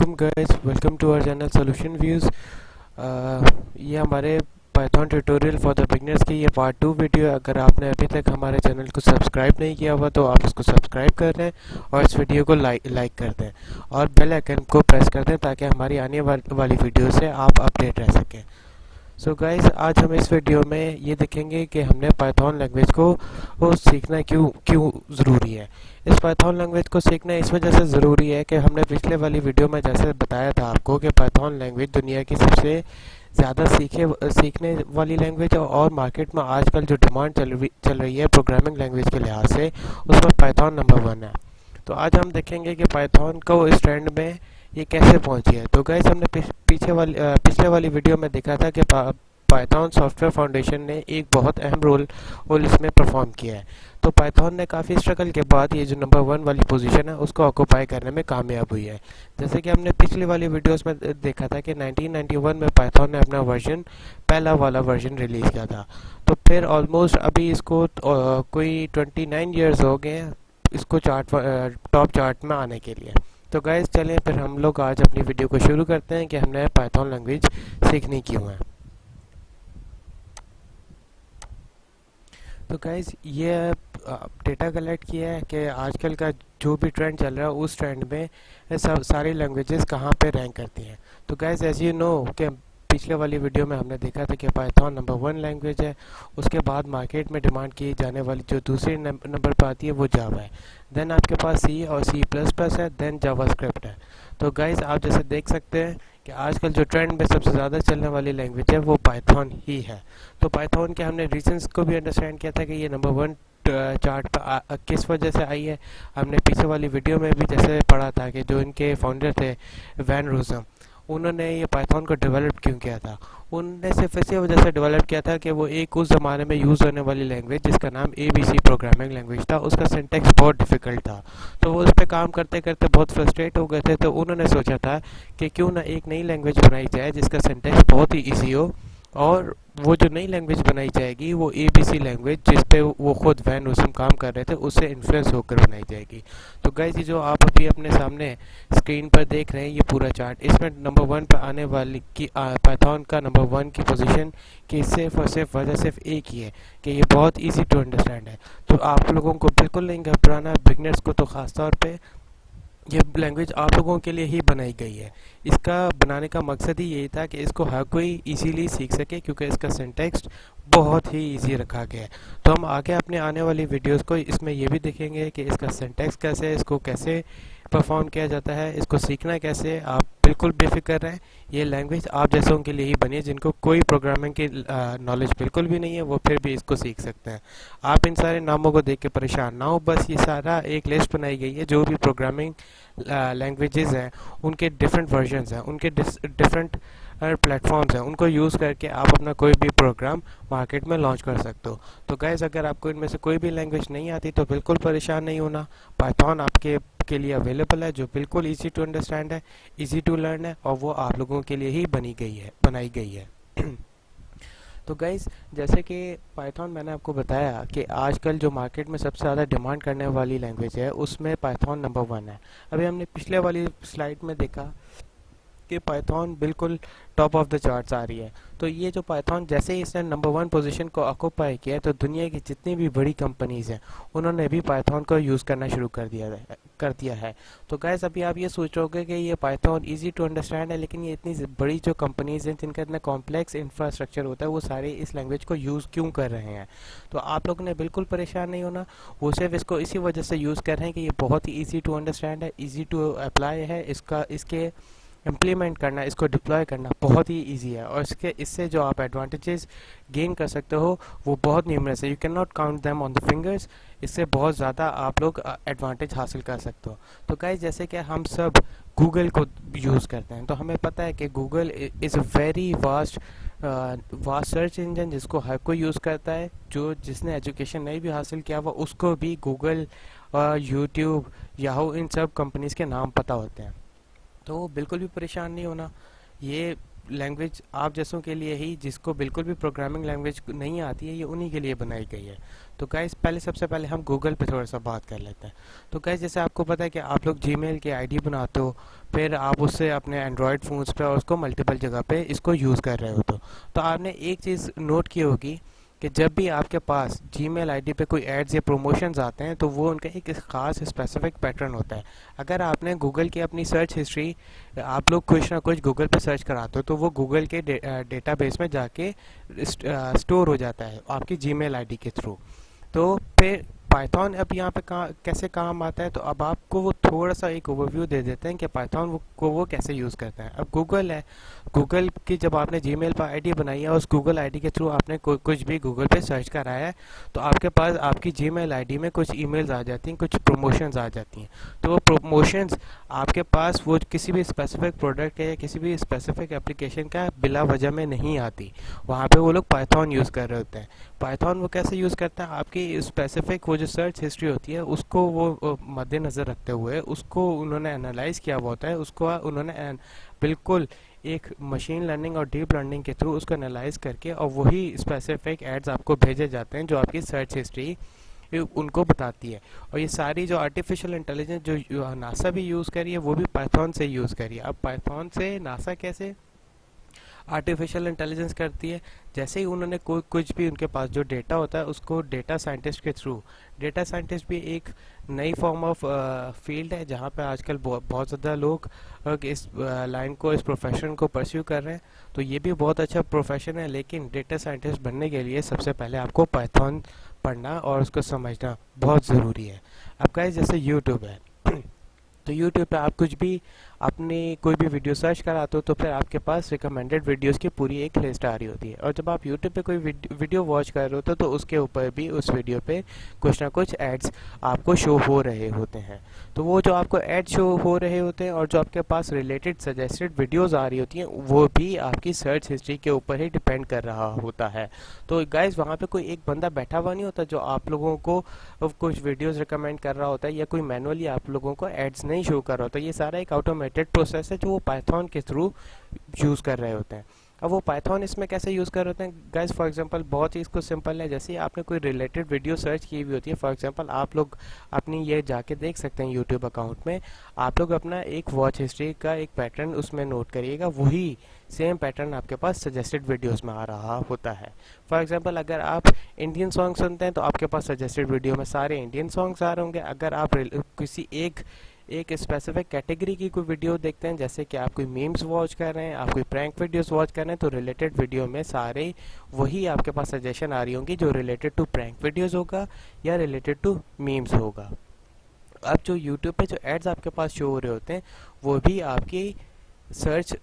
Welcome guys, welcome to our channel solution views. ये हमारे Python tutorial for the beginners की ये part 2 video है। अगर आपने अभी तक हमारे चैनल को सब्सक्राइब नहीं किया हुआ तो आप इसको सब्सक्राइब कर दें और इस वीडियो को लाइक कर दें और बेल आइकन को प्रेस कर दें ताकि हमारी आने वाली वीडियो से आप अपडेट रह सकें। सो गाइस, आज हम इस वीडियो में ये देखेंगे कि हमने पाइथन लैंग्वेज को सीखना क्यों ज़रूरी है। इस पाइथन लैंग्वेज को सीखना इस वजह से ज़रूरी है कि हमने पिछले वाली वीडियो में जैसे बताया था आपको कि पाइथन लैंग्वेज दुनिया की सबसे ज़्यादा सीखने वाली लैंग्वेज है और मार्केट में आजकल जो डिमांड चल रही है प्रोग्रामिंग लैंग्वेज के लिहाज से उसमें पाइथन नंबर 1 है। तो आज हम देखेंगे कि पाइथन को इस ट्रेंड में ये कैसे पहुंची है। तो गाइस, हमने पिछले वाली वीडियो में देखा था कि पाइथन सॉफ्टवेयर फाउंडेशन ने एक बहुत अहम रोल इसमें परफॉर्म किया है। तो पाइथन ने काफ़ी स्ट्रगल के बाद ये जो नंबर 1 वाली पोजीशन है उसको ऑक्यूपाई करने में कामयाब हुई है। जैसे कि हमने पिछली वाली वीडियोस में देखा था कि 1991 में पाइथन ने अपना पहला वाला वर्जन रिलीज़ किया था। तो फिर ऑलमोस्ट अभी इसको कोई 29 ईयर्स हो गए हैं इसको टॉप चार्ट में आने के लिए। तो गाइस, चलें फिर हम लोग आज अपनी वीडियो को शुरू करते हैं कि हमने पाइथन लैंग्वेज सीखनी क्यों है। तो गाइस, ये डेटा कलेक्ट किया है कि आजकल का जो भी ट्रेंड चल रहा है उस ट्रेंड में सब सारी लैंग्वेजेस कहाँ पे रैंक करती हैं। तो गाइस, एज यू नो कि पिछले वाली वीडियो में हमने देखा था कि पाइथन नंबर 1 लैंग्वेज है। उसके बाद मार्केट में डिमांड की जाने वाली जो दूसरी नंबर पर आती है वो जावा है। देन आपके पास सी और C++ है, देन जावास्क्रिप्ट है। तो गाइस, आप जैसे देख सकते हैं कि आजकल जो ट्रेंड में सबसे ज़्यादा चलने वाली लैंग्वेज है वो पाइथन ही है। तो पाइथन के हमने रीजंस को भी अंडरस्टैंड किया था कि ये नंबर 1 चार्ट पर किस वजह से आई है। हमने पीछे वाली वीडियो में भी जैसे पढ़ा था कि जो इनके फाउंडर थे वैन रूजम, उन्होंने ये पाइथन को डेवलप क्यों किया था। उनने सिर्फ इसी वजह से डेवलप किया था कि वो एक उस ज़माने में यूज़ होने वाली लैंग्वेज जिसका नाम ABC प्रोग्रामिंग लैंग्वेज था, उसका सिंटैक्स बहुत डिफ़िकल्ट था। तो वो उस पर काम करते करते बहुत फ्रस्ट्रेट हो गए थे। तो उन्होंने सोचा था कि क्यों ना एक नई लैंग्वेज बनाई जाए जिसका सिंटैक्स बहुत ही ईजी हो, और वो जो नई लैंग्वेज बनाई जाएगी वो ABC लैंग्वेज जिस पे वो खुद वैन रूसम काम कर रहे थे उससे इन्फ्लुएंस होकर बनाई जाएगी। तो गाइस, ये जो आप अभी अपने सामने स्क्रीन पर देख रहे हैं ये पूरा चार्ट, इसमें नंबर 1 पर आने वाली की पाइथन का नंबर 1 की पोजीशन की सिर्फ और सिर्फ वजह सिर्फ एक ही है कि ये बहुत ईजी टू अंडरस्टैंड है। तो आप लोगों को बिल्कुल नहीं घबराना, बिगनर्स को तो ख़ास तौर पे ये लैंग्वेज आप लोगों के लिए ही बनाई गई है। इसका बनाने का मकसद ही यही था कि इसको हर कोई इजीली सीख सके क्योंकि इसका सिंटैक्स बहुत ही इजी रखा गया है। तो हम आगे अपने आने वाली वीडियोस को इसमें ये भी देखेंगे कि इसका सिंटैक्स कैसे है, इसको कैसे परफॉर्म किया जाता है, इसको सीखना कैसे। आप बिल्कुल बेफिक्र रहें, ये लैंग्वेज आप जैसों के लिए ही बनी है जिनको कोई प्रोग्रामिंग की नॉलेज बिल्कुल भी नहीं है, वो फिर भी इसको सीख सकते हैं। आप इन सारे नामों को देख के परेशान ना हो, बस ये सारा एक लिस्ट बनाई गई है जो भी प्रोग्रामिंग लैंग्वेजेस हैं उनके डिफरेंट वर्जन्स हैं, उनके डिफरेंट प्लेटफॉर्म्स हैं, उनको यूज़ करके आप अपना कोई भी प्रोग्राम मार्केट में लॉन्च कर सकते हो। तो गाइस, अगर आपको इनमें से कोई भी लैंग्वेज नहीं आती तो बिल्कुल परेशान नहीं होना, पाइथन आपके के लिए अवेलेबल है जो बिल्कुल इजी टू अंडरस्टैंड है, इजी टू लर्न है और वो आप लोगों के लिए ही बनाई गई है। तो गाइस, जैसे कि पाइथन मैंने आपको बताया कि आजकल जो मार्केट में सबसे ज़्यादा डिमांड करने वाली लैंग्वेज है उसमें पाइथन नंबर 1 है। अभी हमने पिछले वाली स्लाइड में देखा कि पाइथन बिल्कुल टॉप ऑफ द चार्ट्स आ रही है। तो ये जो पाइथन जैसे ही इसने नंबर 1 पोजीशन को ऑक्यूपाई किया है तो दुनिया की जितनी भी बड़ी कंपनीज़ हैं उन्होंने भी पाइथन को यूज़ करना शुरू कर दिया है। तो गाइस, अभी आप ये सोचोगे कि ये पाइथन इजी टू अंडरस्टैंड है, लेकिन ये इतनी बड़ी जो कंपनीज़ हैं जिनका इतना कॉम्प्लेक्स इंफ्रास्ट्रक्चर होता है वो सारे इस लैंग्वेज को यूज़ क्यों कर रहे हैं। तो आप लोगों ने बिल्कुल परेशान नहीं होना, वो सिर्फ इसको इसी वजह से यूज़ कर रहे हैं कि ये बहुत ही ईजी टू अंडरस्टैंड है, ईजी टू अप्लाई है, इसके इम्प्लीमेंट करना, इसको डिप्लॉय करना बहुत ही इजी है और इससे जो आप एडवांटेजेस गेन कर सकते हो वो बहुत न्यूमरस है, you can not count them on the fingers. इससे बहुत ज़्यादा आप लोग एडवांटेज हासिल कर सकते हो। तो गाइस, जैसे कि हम सब गूगल को यूज़ करते हैं तो हमें पता है कि Google is a very vast search engine जिसको हर कोई यूज़ करता है। जिसने एजुकेशन नहीं भी हासिल किया हुआ उसको भी गूगल, यूट्यूब, याहू, इन सब कंपनीज़ के नाम पता होते हैं। तो बिल्कुल भी परेशान नहीं होना, ये लैंग्वेज आप जैसों के लिए ही जिसको बिल्कुल भी प्रोग्रामिंग लैंग्वेज नहीं आती है ये उन्हीं के लिए बनाई गई है। तो गाइस, सबसे पहले हम गूगल पे थोड़ा सा बात कर लेते हैं। तो गाइस, जैसे आपको पता है कि आप लोग जीमेल की आईडी बनाते हो, फिर आप उससे अपने एंड्रॉयड फ़ोन्स पे और उसको मल्टीपल जगह पे इसको यूज़ कर रहे हो। तो आपने एक चीज़ नोट की होगी कि जब भी आपके पास जीमेल आईडी पे कोई एड्स या प्रमोशंस आते हैं तो वो उनका एक ख़ास स्पेसिफिक पैटर्न होता है। अगर आपने गूगल की अपनी सर्च हिस्ट्री, आप लोग कुछ ना कुछ गूगल पे सर्च कराते हो तो वो गूगल के डेटाबेस में जाके स्टोर हो जाता है आपकी जीमेल आईडी के थ्रू। तो फिर पाइथन अब यहाँ पे कैसे काम आता है, तो अब आपको वो थोड़ा सा एक ओवरव्यू दे देते हैं कि पाइथन को वो कैसे यूज़ करते हैं। अब गूगल है, गूगल की जब आपने जीमेल पर आईडी बनाई है और उस गूगल आईडी के थ्रू आपने कुछ भी गूगल पे सर्च करा है, तो आपके पास आपकी जीमेल आईडी में कुछ ईमेल्स आ जाती हैं, कुछ प्रमोशंस आ जाती हैं। तो वो प्रमोशंस आपके पास वो किसी भी स्पेसिफिक प्रोडक्ट या किसी भी स्पेसिफिक एप्लीकेशन का बिला वजह में नहीं आती। वहाँ पे वो लोग पाइथन यूज़ कर रहे होते हैं। पाइथन वो कैसे यूज़ करता है, आपकी स्पेसिफिक वो जो सर्च हिस्ट्री होती है उसको वो मद्देनज़र रखते हुए उसको उन्होंने एनालाइज किया हुआ होता है, उसको उन्होंने बिल्कुल एक मशीन लर्निंग और डीप लर्निंग के थ्रू उसको एनालाइज करके और वही स्पेसिफिक एड्स आपको भेजे जाते हैं जो आपकी सर्च हिस्ट्री उनको बताती है। और ये सारी जो आर्टिफिशियल इंटेलिजेंस जो नासा भी यूज़ करी है वो भी पाइथन से यूज़ करी है। अब पाइथन से नासा कैसे आर्टिफिशियल इंटेलिजेंस करती है, जैसे ही उन्होंने कुछ भी उनके पास जो डेटा होता है उसको डेटा साइंटिस्ट के थ्रू, डेटा साइंटिस्ट भी एक नई फॉर्म ऑफ फील्ड है जहाँ पे आजकल बहुत ज़्यादा लोग इस लाइन को, इस प्रोफेशन को परस्यू कर रहे हैं। तो ये भी बहुत अच्छा प्रोफेशन है, लेकिन डेटा साइंटिस्ट बनने के लिए सबसे पहले आपको पाइथन पढ़ना और उसको समझना बहुत ज़रूरी है। अब गाइस जैसे यूट्यूब है तो यूट्यूब पे आप कुछ भी अपनी कोई भी वीडियो सर्च कराते हो तो फिर आपके पास रिकमेंडेड वीडियोस की पूरी एक लिस्ट आ रही होती है। और जब आप यूट्यूब पे कोई वीडियो वॉच कर रहे होते हो तो उसके ऊपर भी उस वीडियो पे कुछ ना कुछ एड्स आपको शो हो रहे होते हैं। तो वो जो आपको एड शो हो रहे होते हैं और जो आपके पास रिलेटेड सजेस्टेड वीडियोज़ आ रही होती हैं वो भी आपकी सर्च हिस्ट्री के ऊपर ही डिपेंड कर रहा होता है। तो गाइज वहाँ पर कोई एक बंदा बैठा हुआ नहीं होता जो आप लोगों को कुछ वीडियोज़ रिकमेंड कर रहा होता है, या कोई मैनुअली आप लोगों को एड्स नहीं शो कर रहा होता। ये सारा एक ऑटोमेटेड प्रोसेस है जो वो पाइथन के थ्रू यूज़ कर रहे होते हैं। अब वो पाइथन इसमें कैसे यूज़ कर रहे होते हैं गाइस, फॉर एग्जांपल बहुत ही इसको सिंपल है। जैसे आपने कोई रिलेटेड वीडियो सर्च की हुई होती है, फॉर एग्जांपल आप लोग अपनी ये जाके देख सकते हैं यूट्यूब अकाउंट में, आप लोग अपना एक वॉच हिस्ट्री का एक पैटर्न उसमें नोट करिएगा, वही सेम पैटर्न आपके पास सजेस्टेड वीडियोस में आ रहा होता है। फॉर एग्जांपल अगर आप इंडियन सॉन्ग सुनते हैं तो आपके पास सजेस्टेड वीडियो में सारे इंडियन सॉन्ग्स आ रहे होंगे। अगर आप किसी एक स्पेसिफिक कैटेगरी की कोई वीडियो देखते हैं, जैसे कि आप कोई मीम्स वॉच कर रहे हैं, आप कोई प्रैंक वीडियोस वॉच कर रहे हैं, तो रिलेटेड वीडियो में सारे वही आपके पास सजेशन आ रही होंगी जो रिलेटेड टू प्रैंक वीडियोस होगा या रिलेटेड टू मीम्स होगा। अब जो यूट्यूब पे जो एड्स आपके पास शो हो रहे होते हैं वो भी आपकी सर्च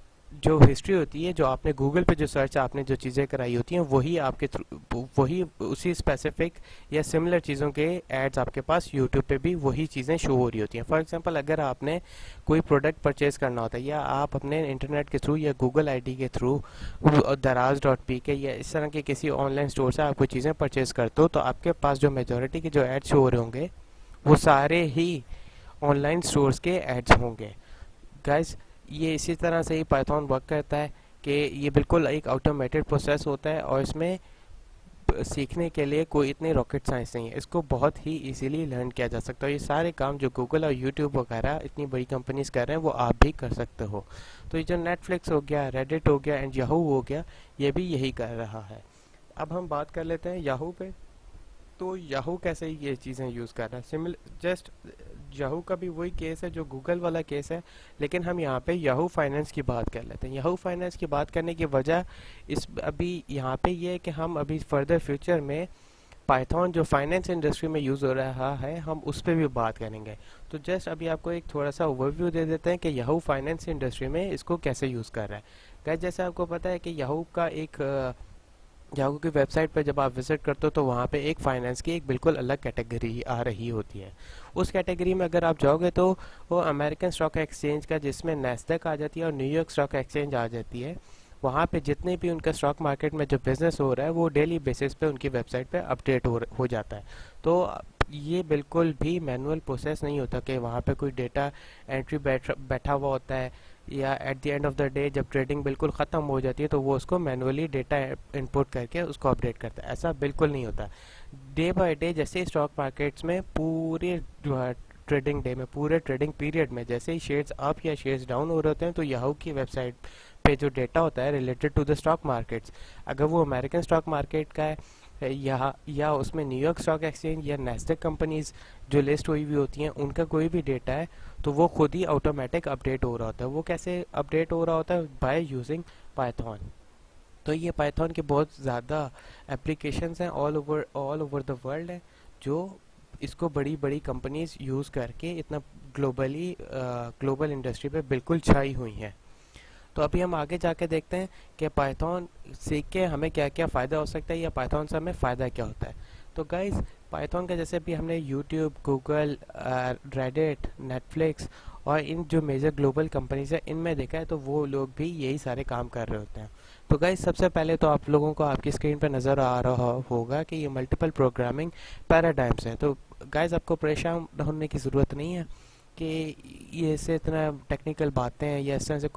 जो हिस्ट्री होती है, जो आपने गूगल पे जो सर्च आपने जो चीज़ें कराई होती हैं वही आपके वही उसी स्पेसिफिक या सिमिलर चीज़ों के एड्स आपके पास यूट्यूब पे भी वही चीज़ें शो हो रही होती हैं। फॉर एग्जांपल अगर आपने कोई प्रोडक्ट परचेज़ करना होता है या आप अपने इंटरनेट के थ्रू या गूगल आईडी के थ्रू daraz.pk या इस तरह के किसी ऑनलाइन स्टोर से आप कोई चीज़ें परचेज़ करते हो, तो आपके पास जो मेजोरिटी के जो एड्स शो हो रहे होंगे वो सारे ही ऑनलाइन स्टोर्स के एड्स होंगे। गाइज ये इसी तरह से ही पाइथन वर्क करता है कि ये बिल्कुल एक ऑटोमेटेड प्रोसेस होता है और इसमें सीखने के लिए कोई इतनी रॉकेट साइंस नहीं है, इसको बहुत ही इजीली लर्न किया जा सकता है। ये सारे काम जो गूगल और यूट्यूब वगैरह इतनी बड़ी कंपनीज कर रहे हैं वो आप भी कर सकते हो। तो ये जो नेटफ्लिक्स हो गया, रेडिट हो गया एंड याहू हो गया, ये भी यही कर रहा है। अब हम बात कर लेते हैं याहू पे। तो याहू कैसे ये चीज़ें यूज़ कर रहा है, सिमिलर जस्ट याहू का भी वही केस है जो गूगल वाला केस है, लेकिन हम यहाँ पे याहू फाइनेंस की बात कर लेते हैं। याहू फाइनेंस की बात करने की वजह इस अभी यहाँ पे ये है कि हम अभी फर्दर फ्यूचर में पाइथन जो फाइनेंस इंडस्ट्री में यूज़ हो रहा है हम उस पर भी बात करेंगे। तो जस्ट अभी आपको एक थोड़ा सा ओवरव्यू दे देते हैं कि याहू फाइनेंस इंडस्ट्री में इसको कैसे यूज़ कर रहा है। गाइस जैसे आपको पता है कि याहू का एक याहू की वेबसाइट पर जब आप विजिट करते हो तो वहाँ पे एक फाइनेंस की एक बिल्कुल अलग कैटेगरी आ रही होती है। उस कैटेगरी में अगर आप जाओगे तो वो अमेरिकन स्टॉक एक्सचेंज का, जिसमें नैस्डैक आ जाती है और न्यूयॉर्क स्टॉक एक्सचेंज आ जाती है, वहाँ पे जितने भी उनका स्टॉक मार्केट में जो बिज़नेस हो रहा है वो डेली बेसिस पे उनकी वेबसाइट पे अपडेट हो जाता है। तो ये बिल्कुल भी मैनुअल प्रोसेस नहीं होता कि वहाँ पे कोई डेटा एंट्री बैठा हुआ होता है, या at the end of the day जब ट्रेडिंग बिल्कुल ख़त्म हो जाती है तो वो उसको मैनुअली डेटा इनपुट करके उसको अपडेट करता है। ऐसा बिल्कुल नहीं होता। डे बाय डे जैसे स्टॉक मार्केट्स में पूरे ट्रेडिंग डे में, पूरे ट्रेडिंग पीरियड में जैसे ही शेयर्स अप या शेयर्स डाउन हो रहे होते हैं तो याहू की वेबसाइट पे जो डेटा होता है related to the stock markets, अगर वो अमेरिकन स्टॉक मार्केट का है या उसमें न्यूयॉर्क स्टॉक एक्सचेंज या नेस्डेक कंपनीज जो लिस्ट हुई हुई होती हैं उनका कोई भी डेटा है, तो वो खुद ही ऑटोमेटिक अपडेट हो रहा होता है। वो कैसे अपडेट हो रहा होता है? By using Python. तो ये पाइथन के बहुत ज़्यादा एप्लीकेशंस हैं ऑल ओवर द वर्ल्ड है, जो इसको बड़ी बड़ी कंपनीज यूज़ करके इतना ग्लोबल इंडस्ट्री पे बिल्कुल छाई हुई हैं। तो अभी हम आगे जाके देखते हैं कि पाइथन सीख के हमें क्या क्या फ़ायदा हो सकता है या पाइथन से हमें फ़ायदा क्या होता है। तो गाइज़, पाइथन का जैसे भी हमने यूट्यूब, गूगल, रेडिट, नेटफ्लिक्स और इन जो मेजर ग्लोबल कंपनीज है इनमें देखा है, तो वो लोग भी यही सारे काम कर रहे होते हैं। तो गाइज़, सबसे पहले तो आप लोगों को आपकी स्क्रीन पर नज़र आ रहा होगा कि ये मल्टीपल प्रोग्रामिंग पैराडाइम्स हैं। तो गाइज़, आपको परेशान होने की ज़रूरत नहीं है कि ये इससे इतना टेक्निकल बातें हैं या इस तरह से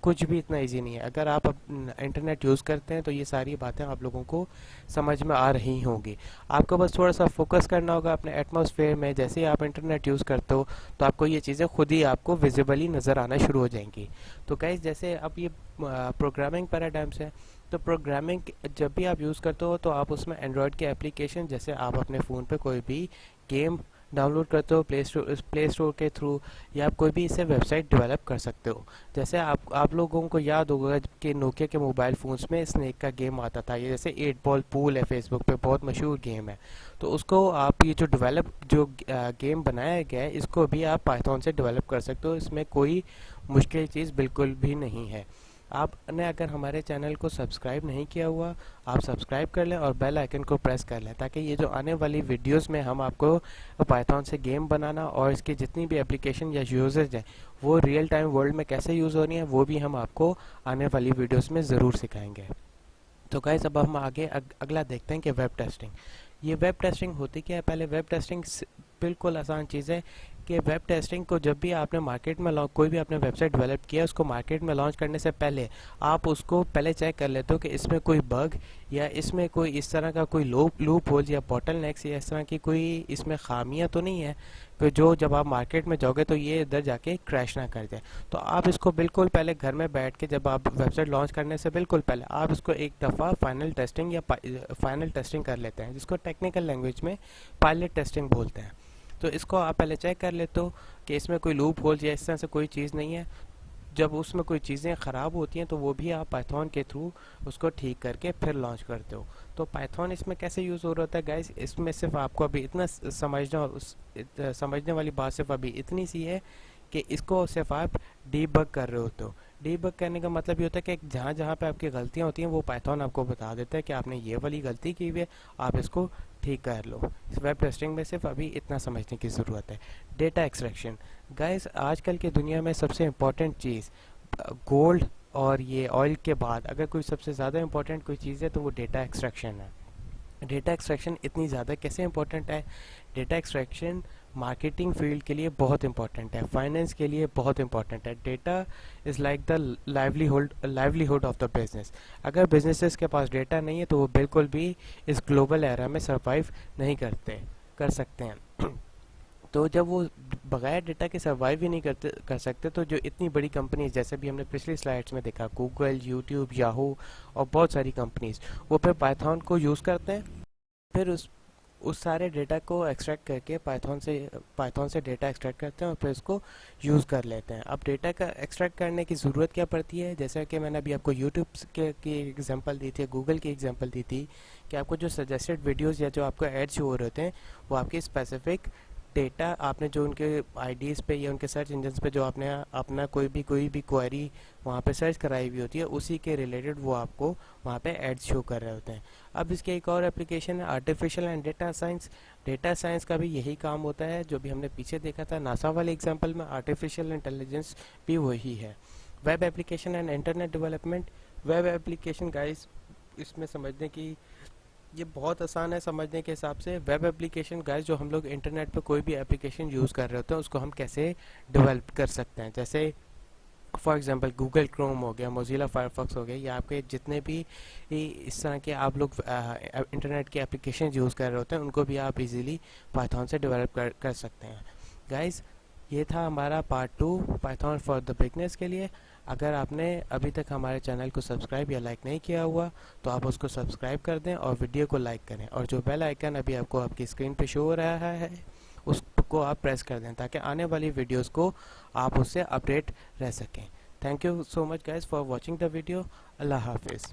कुछ भी इतना इजी नहीं है। अगर आप इंटरनेट यूज़ करते हैं तो ये सारी बातें आप लोगों को समझ में आ रही होंगी। आपको बस थोड़ा सा फोकस करना होगा अपने एटमॉस्फेयर में। जैसे ही आप इंटरनेट यूज़ करते हो तो आपको ये चीज़ें खुद ही आपको विजिबली नज़र आना शुरू हो जाएंगी। तो गाइस, जैसे अब ये प्रोग्रामिंग पैराडाइम्स है, तो प्रोग्रामिंग जब भी आप यूज़ करते हो तो आप उसमें एंड्रॉयड के एप्लीकेशन, जैसे आप अपने फ़ोन पे कोई भी गेम डाउनलोड करते हो प्ले स्टोर के थ्रू, या आप कोई भी इससे वेबसाइट डेवलप कर सकते हो। जैसे आप लोगों को याद होगा कि नोकिया के मोबाइल फ़ोन्स में स्नेक का गेम आता था, ये जैसे 8 बॉल पूल है, फेसबुक पे बहुत मशहूर गेम है। तो उसको आप ये जो गेम बनाया गया है इसको भी आप पाइथन से डेवलप कर सकते हो। इसमें कोई मुश्किल चीज़ बिल्कुल भी नहीं है। आपने अगर हमारे चैनल को सब्सक्राइब नहीं किया हुआ, आप सब्सक्राइब कर लें और बेल आइकन को प्रेस कर लें, ताकि ये जो आने वाली वीडियोस में हम आपको पाइथन से गेम बनाना और इसकी जितनी भी एप्लीकेशन या यूजेज हैं वो रियल टाइम वर्ल्ड में कैसे यूज़ हो रही हैं वो भी हम आपको आने वाली वीडियोस में ज़रूर सिखाएंगे। तो गाइस, अब हम आगे अगला देखते हैं कि वेब टेस्टिंग। ये वेब टेस्टिंग होती क्या है? पहले वेब टेस्टिंग बिल्कुल आसान चीज़ है कि वेब टेस्टिंग को जब भी आपने मार्केट में कोई भी आपने वेबसाइट डेवलप किया, उसको मार्केट में लॉन्च करने से पहले आप उसको पहले चेक कर लेते हो कि इसमें कोई बग या इसमें कोई इस तरह का कोई लूप होल्स या बॉटल नेक्स या इस तरह की कोई इसमें खामियां तो नहीं है कि जो जब आप मार्केट में जाओगे तो ये इधर जाके क्रैश ना कर जाए। तो आप इसको बिल्कुल पहले घर में बैठ के, जब आप वेबसाइट लॉन्च करने से बिल्कुल पहले आप इसको एक दफ़ा फाइनल टेस्टिंग कर लेते हैं, जिसको टेक्निकल लैंग्वेज में पायलट टेस्टिंग बोलते हैं। तो इसको आप पहले चेक कर लेते हो कि इसमें कोई लूप होल्स या इस तरह से कोई चीज़ नहीं है। जब उसमें कोई चीज़ें ख़राब होती हैं तो वो भी आप पाइथन के थ्रू उसको ठीक करके फिर लॉन्च करते हो। तो पाइथन इसमें कैसे यूज़ हो रहा होता है गाइस, इसमें सिर्फ आपको अभी इतना समझने वाली बात सिर्फ अभी इतनी सी है कि इसको सिर्फ आप डीबग कर रहे होते हो। डीबग करने का मतलब ये होता है कि जहाँ जहाँ पे आपकी गलतियाँ होती हैं वो पाइथन आपको बता देता है कि आपने ये वाली गलती की हुई है, आप इसको ठीक कर लो। इस वेब टेस्टिंग में सिर्फ अभी इतना समझने की ज़रूरत है। डेटा एक्सट्रैक्शन गाइस, आजकल की दुनिया में सबसे इम्पोर्टेंट चीज़ गोल्ड और ये ऑयल के बाद अगर कोई सबसे ज़्यादा इम्पोर्टेंट कोई चीज़ है तो वो डेटा एक्सट्रैक्शन है। डेटा एक्सट्रैक्शन इतनी ज़्यादा कैसे इंपॉर्टेंट है? डेटा एक्सट्रैक्शन मार्केटिंग फील्ड के लिए बहुत इंपॉर्टेंट है, फाइनेंस के लिए बहुत इंपॉर्टेंट है। Data is like the livelihood of the business. अगर बिजनेसेस के पास डेटा नहीं है तो वो बिल्कुल भी इस ग्लोबल एरा में सर्वाइव नहीं कर सकते हैं। तो जब वो बगैर डेटा के सर्वाइव ही नहीं कर सकते, तो जो इतनी बड़ी कंपनीज, जैसे भी हमने पिछली स्लाइड्स में देखा, गूगल, यूट्यूब, याहू और बहुत सारी कंपनीज, वो फिर पाइथन को यूज़ करते हैं। फिर उस सारे डेटा को एक्सट्रैक्ट करके पाइथन से डेटा एक्सट्रैक्ट करते हैं और फिर उसको यूज़ कर लेते हैं। अब डेटा का एक्सट्रैक्ट करने की ज़रूरत क्या पड़ती है? जैसा कि मैंने अभी आपको यूट्यूब की एग्जांपल दी थी, गूगल की एग्जांपल दी थी कि आपको जो सजेस्टेड वीडियोस या जो आपको एड्स शो हो रहे होते हैं वो आपके स्पेसिफिक डेटा, आपने जो उनके आईडीज़ पे या उनके सर्च इंजन्स पे जो आपने अपना कोई भी क्वेरी वहाँ पे सर्च कराई हुई होती है, उसी के रिलेटेड वो आपको वहाँ पे एड्स शो कर रहे होते हैं। अब इसके एक और एप्लीकेशन है artificial and data science. Data science का भी यही काम होता है जो भी हमने पीछे देखा था नासा वाले एग्जाम्पल में, आर्टिफिशियल इंटेलिजेंस भी वही है। Web application and internet development. Web application guys, इसमें समझने की ये बहुत आसान है समझने के हिसाब से। वेब एप्लीकेशन गाइस, जो हम लोग इंटरनेट पे कोई भी एप्लीकेशन यूज़ कर रहे होते हैं उसको हम कैसे डेवलप कर सकते हैं। जैसे फॉर एग्जांपल गूगल क्रोम हो गया, मोजिला फायरफॉक्स हो गया, या आपके जितने भी इस तरह के आप लोग इंटरनेट के एप्लीकेशन यूज़ कर रहे होते हैं उनको भी आप इजीली पाइथन से डेवलप कर सकते हैं। गाइस ये था हमारा part 2 Python for the beginners के लिए। अगर आपने अभी तक हमारे चैनल को सब्सक्राइब या लाइक नहीं किया हुआ तो आप उसको सब्सक्राइब कर दें और वीडियो को लाइक करें, और जो बेल आइकन अभी आपको आपकी स्क्रीन पे शो हो रहा है उसको आप प्रेस कर दें ताकि आने वाली वीडियोस को आप उससे अपडेट रह सकें। Thank you so much guys for watching the video. अल्लाह हाफिज़।